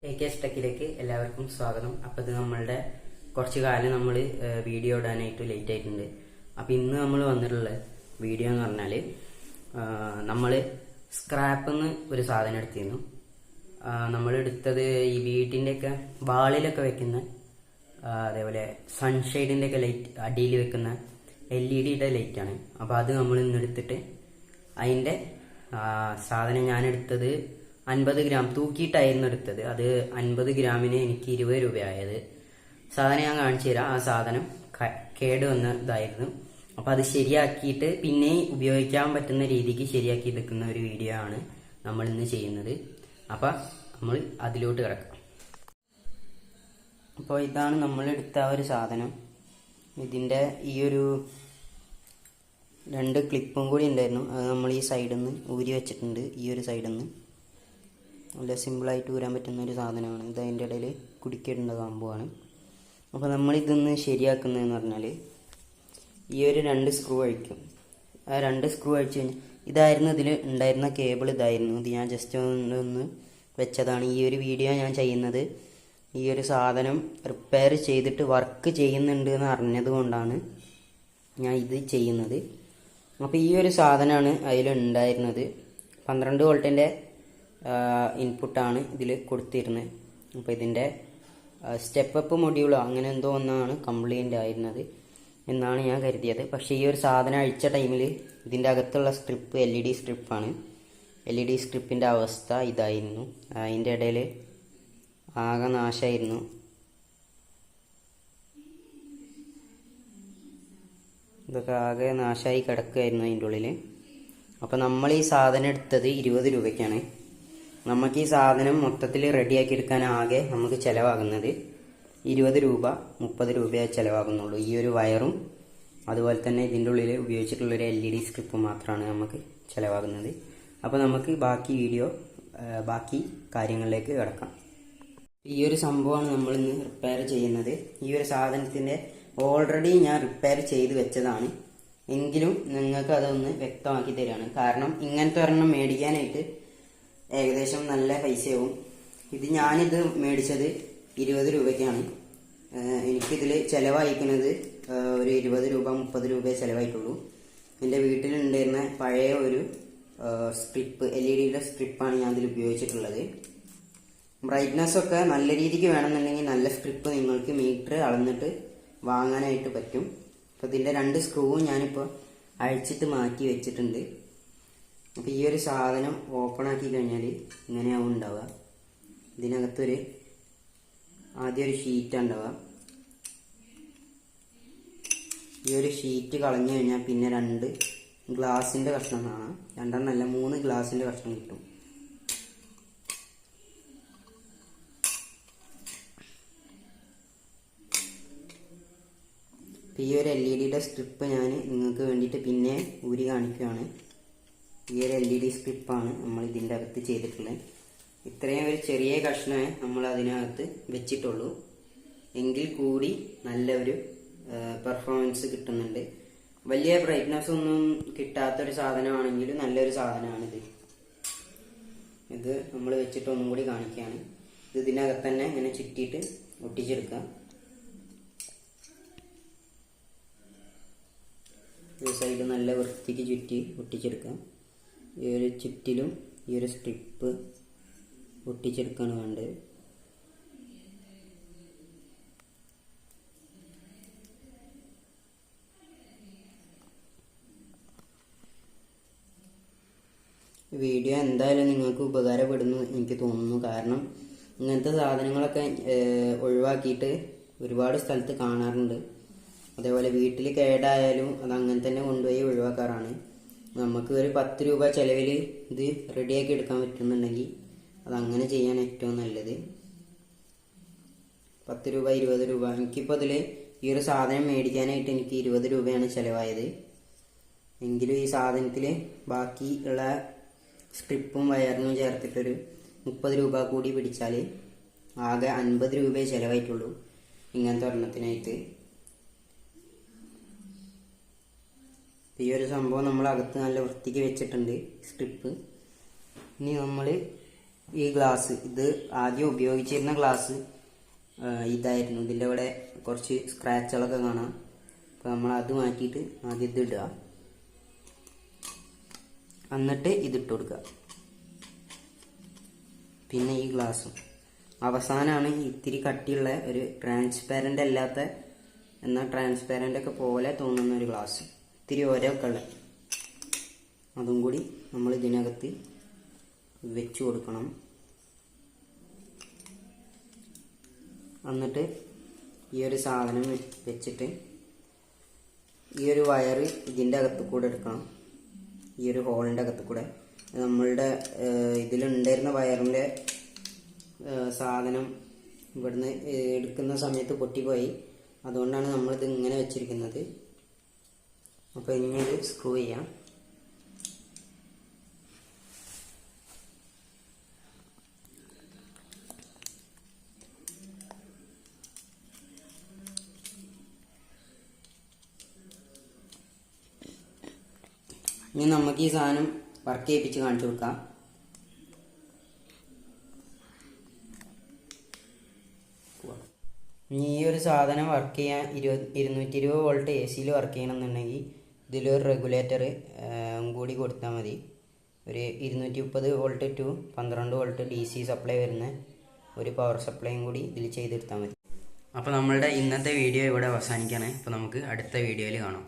AK ടെക്കിലേക്ക് എല്ലാവർക്കും സ്വാഗതം. അപ്പോൾ ഇത് നമ്മളുടെ കുറച്ച് കാലം നമ്മൾ വീഡിയോ ഇടാനായിട്ട് ലേറ്റ് ആയിട്ടുണ്ട്. അപ്പോൾ ഇന്ന് നമ്മൾ വന്നിട്ടുള്ള വീഡിയോ എന്ന് പറഞ്ഞാൽ നമ്മൾ സ്ക്രാപ്പിൽ നിന്ന് ഒരു സാധനം എടുത്തിരുന്നു. നമ്മൾ എടുത്തത് ഈ വീട്ടിൻ്റെയൊക്കെ വാളിലൊക്കെ വെക്കുന്ന അതേപോലെ സൺഷെയ്ഡിൻ്റെയൊക്കെ ലൈറ്റ് അടിയിൽ വെക്കുന്ന LED ലൈറ്റാണ്. അപ്പോൾ അത് നമ്മൾ ഇന്ന് എടുത്തിട്ട് അതിൻ്റെ സാധനം ഞാൻ എടുത്തത് 50 ഗ്രാം തൂക്കിയിട്ടായിരുന്നു എടുത്തത്. അത് 50 ഗ്രാമിന് എനിക്ക് 20 രൂപയായത്. സാധനം ഞാൻ കാണിച്ചു തരാം. ആ സാധനം കേട് വന്നതായിരുന്നു. അപ്പോൾ അത് ശരിയാക്കിയിട്ട് പിന്നെ ഉപയോഗിക്കാൻ പറ്റുന്ന രീതിക്ക് ശരിയാക്കി എടുക്കുന്ന ഒരു വീഡിയോ ആണ് നമ്മൾ ഇന്ന് ചെയ്യുന്നത്. അപ്പോൾ നമ്മൾ അതിലോട്ട് കിടക്കാം. അപ്പോൾ ഇതാണ് നമ്മൾ എടുത്ത ഒരു സാധനം. ഇതിൻ്റെ ഈ ഒരു 2 ക്ലിപ്പും കൂടി ഉണ്ടായിരുന്നു. അത് നമ്മൾ ഈ സൈഡിൽ നിന്ന് ഊരി വെച്ചിട്ടുണ്ട്. ഈ ഒരു സൈഡിൽ നിന്ന് നല്ല സിമ്പിളായിട്ട് ഊരാൻ പറ്റുന്ന ഒരു സാധനമാണ് ഇത്. അതിൻ്റെ ഇടയിൽ കുടിക്കേണ്ട സംഭവമാണ്. അപ്പോൾ നമ്മളിതൊന്ന് ശരിയാക്കുന്നതെന്ന് പറഞ്ഞാൽ ഈ ഒരു 2 സ്ക്രൂ അഴിക്കും. ആ 2 സ്ക്രൂ അഴിച്ച് കഴിഞ്ഞാൽ ഇതായിരുന്നു ഇതിൽ ഉണ്ടായിരുന്ന കേബിൾ. ഇതായിരുന്നു ഇത്. ഞാൻ ജസ്റ്റ് ഒന്ന് വെച്ചതാണ്. ഈ ഒരു വീഡിയോ ഞാൻ ചെയ്യുന്നത് ഈ ഒരു സാധനം റിപ്പയർ ചെയ്തിട്ട് വർക്ക് ചെയ്യുന്നുണ്ട് എന്ന് അറിഞ്ഞത് കൊണ്ടാണ് ഞാൻ ഇത് ചെയ്യുന്നത്. അപ്പോൾ ഈ ഒരു സാധനമാണ് അതിലുണ്ടായിരുന്നത്. 12 വോൾട്ടിൻ്റെ ഇൻപുട്ടാണ് ഇതിൽ കൊടുത്തിരുന്നത്. അപ്പോൾ ഇതിൻ്റെ സ്റ്റെപ്പ് അപ്പ് മൊഡ്യൂളോ അങ്ങനെ എന്തോ ഒന്നാണ് കംപ്ലൈൻ്റ് ആയിരുന്നത് എന്നാണ് ഞാൻ കരുതിയത്. പക്ഷേ ഈ ഒരു സാധനം അഴിച്ച ടൈമിൽ ഇതിൻ്റെ അകത്തുള്ള സ്ട്രിപ്പ് LED സ്ട്രിപ്പാണ്. LED സ്ട്രിപ്പിൻ്റെ അവസ്ഥ ഇതായിരുന്നു. അതിൻ്റെ ഇടയിൽ ആകെ നാശമായിരുന്നു. ഇതൊക്കെ ആകെ നാശമായി കിടക്കുകയായിരുന്നു അതിൻ്റെ ഉള്ളിൽ. അപ്പോൾ നമ്മൾ ഈ സാധനം എടുത്തത് 20 രൂപയ്ക്കാണ്. നമുക്ക് ഈ സാധനം മൊത്തത്തിൽ റെഡിയാക്കി എടുക്കാൻ ആകെ നമുക്ക് ചിലവാകുന്നത് 20 രൂപ 30 രൂപയെ ചിലവാകുന്നുള്ളൂ. ഈ ഒരു വയറും അതുപോലെ തന്നെ ഇതിൻ്റെ ഉള്ളിൽ ഉപയോഗിച്ചിട്ടുള്ളൊരു LED സ്ട്രിപ്പ് മാത്രമാണ് നമുക്ക് ചിലവാകുന്നത്. അപ്പോൾ നമുക്ക് ബാക്കി കാര്യങ്ങളിലേക്ക് കിടക്കാം. ഈ ഒരു സംഭവമാണ് നമ്മളിന്ന് റിപ്പയർ ചെയ്യുന്നത്. ഈ ഒരു സാധനത്തിൻ്റെ ഓൾറെഡി ഞാൻ റിപ്പയർ ചെയ്ത് വെച്ചതാണ്. എങ്കിലും നിങ്ങൾക്ക് അതൊന്ന് വ്യക്തമാക്കി തരികയാണ്. കാരണം ഇങ്ങനത്തെ ഒരെണ്ണം മേടിക്കാനായിട്ട് ഏകദേശം നല്ല പൈസയാവും. ഞാനിത് മേടിച്ചത് 20 രൂപയ്ക്കാണ്. എനിക്കിതിൽ ചിലവായിരിക്കുന്നത് ഒരു 20 രൂപ 30 രൂപയെ ചിലവായിട്ടുള്ളൂ. എൻ്റെ വീട്ടിലുണ്ടായിരുന്ന പഴയ ഒരു സ്ട്രിപ്പ് LED സ്ട്രിപ്പാണ് ഞാൻ ഇതിൽ ഉപയോഗിച്ചിട്ടുള്ളത്. ബ്രൈറ്റ്നസ് ഒക്കെ നല്ല രീതിക്ക് വേണമെന്നുണ്ടെങ്കിൽ നല്ല സ്ട്രിപ്പ് നിങ്ങൾക്ക് മീറ്റർ അളന്നിട്ട് വാങ്ങാനായിട്ട് പറ്റും. അപ്പോൾ ഇതിൻ്റെ 2 സ്ക്രൂവും ഞാനിപ്പോൾ അഴിച്ചിട്ട് മാറ്റി വെച്ചിട്ടുണ്ട്. അപ്പോൾ ഈ ഒരു സാധനം ഓപ്പൺ ആക്കി കഴിഞ്ഞാൽ ഇങ്ങനെയാവും ഉണ്ടാവുക. ഇതിനകത്തൊരു ആദ്യം ഒരു ഷീറ്റാണ് ഉണ്ടാവുക. ഈ ഒരു ഷീറ്റ് കളഞ്ഞു കഴിഞ്ഞാൽ പിന്നെ 2 ഗ്ലാസിൻ്റെ കഷ്ണം കാണാം. 2 3 ഗ്ലാസിൻ്റെ കഷ്ണം കിട്ടും. ഈ ഒരു LED സ്ട്രിപ്പ് ഞാൻ നിങ്ങൾക്ക് വേണ്ടിയിട്ട് പിന്നെ ഊരി കാണിക്കുകയാണ്. ഈ ഒരു LED സ്ട്രിപ്പാണ് നമ്മൾ ഇതിൻ്റെ അകത്ത് ചെയ്തിട്ടുള്ളത്. ഇത്രയും ഒരു ചെറിയ കഷ്ണമേ നമ്മൾ അതിനകത്ത് വെച്ചിട്ടുള്ളൂ. എങ്കിൽ കൂടി നല്ലൊരു പെർഫോമൻസ് കിട്ടുന്നുണ്ട്. വലിയ ബ്രൈറ്റ്നസ് ഒന്നും കിട്ടാത്തൊരു സാധനമാണെങ്കിലും നല്ലൊരു സാധനമാണിത്. ഇത് നമ്മൾ വെച്ചിട്ട് ഒന്നും കൂടി കാണിക്കുകയാണ്. ഇത് ഇതിനകത്ത് തന്നെ ഇങ്ങനെ ചുറ്റിയിട്ട് ഒട്ടിച്ചെടുക്കാം. ഈ സൈഡ് നല്ല വൃത്തിക്ക് ചുറ്റി ഒട്ടിച്ചെടുക്കാം. ഈ ഒരു ചുറ്റിലും ഈ ഒരു സ്ട്രിപ്പ് ഒട്ടിച്ചെടുക്കാണ് വേണ്ടത്. വീഡിയോ എന്തായാലും നിങ്ങൾക്ക് ഉപകാരപ്പെടുന്നു എനിക്ക് തോന്നുന്നു. കാരണം ഇങ്ങനത്തെ സാധനങ്ങളൊക്കെ ഒഴിവാക്കിയിട്ട് ഒരുപാട് സ്ഥലത്ത് കാണാറുണ്ട്. അതേപോലെ വീട്ടിൽ കേടായാലും അത് അങ്ങനെ തന്നെ കൊണ്ടുപോയി ഒഴിവാക്കാറാണ്. നമുക്ക് ഒരു 10 രൂപ ചിലവിൽ ഇത് റെഡിയാക്കി എടുക്കാൻ പറ്റുന്നുണ്ടെങ്കിൽ അതങ്ങനെ ചെയ്യാൻ ഏറ്റവും നല്ലത്. 10 രൂപ 20 രൂപ എനിക്കിപ്പോൾ അതിൽ ഈ ഒരു സാധനം മേടിക്കാനായിട്ട് എനിക്ക് 20 രൂപയാണ് ചിലവായത്. എങ്കിലും ഈ സാധനത്തിൽ ബാക്കി ഉള്ള സ്ട്രിപ്പും വയറിനും ചേർത്തിട്ടൊരു 30 രൂപ കൂടി പിടിച്ചാൽ ആകെ 50 രൂപയെ ചിലവായിട്ടുള്ളൂ ഇങ്ങനത്തെ ഒരെണ്ണത്തിനായിട്ട്. ഈ ഒരു സംഭവം നമ്മൾ അകത്ത് നല്ല വൃത്തിക്ക് വെച്ചിട്ടുണ്ട് സ്ട്രിപ്പ്. ഇനി നമ്മൾ ഈ ഗ്ലാസ് ഇത് ആദ്യം ഉപയോഗിച്ചിരുന്ന ഗ്ലാസ് ഇതായിരുന്നു. ഇതിൻ്റെ ഇവിടെ കുറച്ച് സ്ക്രാച്ചുകളൊക്കെ കാണാം. അപ്പോൾ നമ്മൾ അത് മാറ്റിയിട്ട് ആദ്യം ഇത് ഇടുക, എന്നിട്ട് ഇതിട്ട് കൊടുക്കുക. പിന്നെ ഈ ഗ്ലാസും അവസാനമാണ് ഇത്തിരി കട്ടിയുള്ള ഒരു ട്രാൻസ്പാരൻ്റ് അല്ലാത്ത എന്നാൽ ട്രാൻസ്പാരൻ്റ് ഒക്കെ പോലെ തോന്നുന്ന ഒരു ഗ്ലാസ്, ഇത്തിരി ഓരൊക്കെ ഉള്ള അതും കൂടി നമ്മൾ ഇതിനകത്ത് വെച്ച് കൊടുക്കണം. എന്നിട്ട് ഈ ഒരു സാധനം വെച്ചിട്ട് ഈ ഒരു വയറ് ഇതിൻ്റെ അകത്ത് കൂടെ എടുക്കണം, ഈ ഒരു ഹോളിൻ്റെ അകത്ത് കൂടെ. നമ്മളുടെ ഇതിലുണ്ടായിരുന്ന വയറിൻ്റെ സാധനം ഇവിടുന്ന് എടുക്കുന്ന സമയത്ത് പൊട്ടിപ്പോയി, അതുകൊണ്ടാണ് നമ്മളിത് ഇങ്ങനെ വെച്ചിരിക്കുന്നത്. അപ്പോൾ ഇനി ഇത് സ്ക്രൂ ചെയ്യാം. ഇനി നമുക്ക് ഈ സാധനം വർക്ക് ചെയ്യിപ്പിച്ച് കാണിച്ചു കൊടുക്കാം. ഇനി ഈ ഒരു സാധനം വർക്ക് ചെയ്യാൻ 220 വോൾട്ട് AC വർക്ക് ചെയ്യണമെന്നുണ്ടെങ്കിൽ ഇതിലൊരു റെഗുലേറ്റർ കൂടി കൊടുത്താൽ മതി. ഒരു 230 volt to 12 volt DC supply വരുന്ന ഒരു പവർ സപ്ലൈയും കൂടി ഇതിൽ ചെയ്തെടുത്താൽ മതി. അപ്പോൾ നമ്മളുടെ ഇന്നത്തെ വീഡിയോ ഇവിടെ അവസാനിക്കുകയാണ്. അപ്പോൾ നമുക്ക് അടുത്ത വീഡിയോയിൽ കാണാം.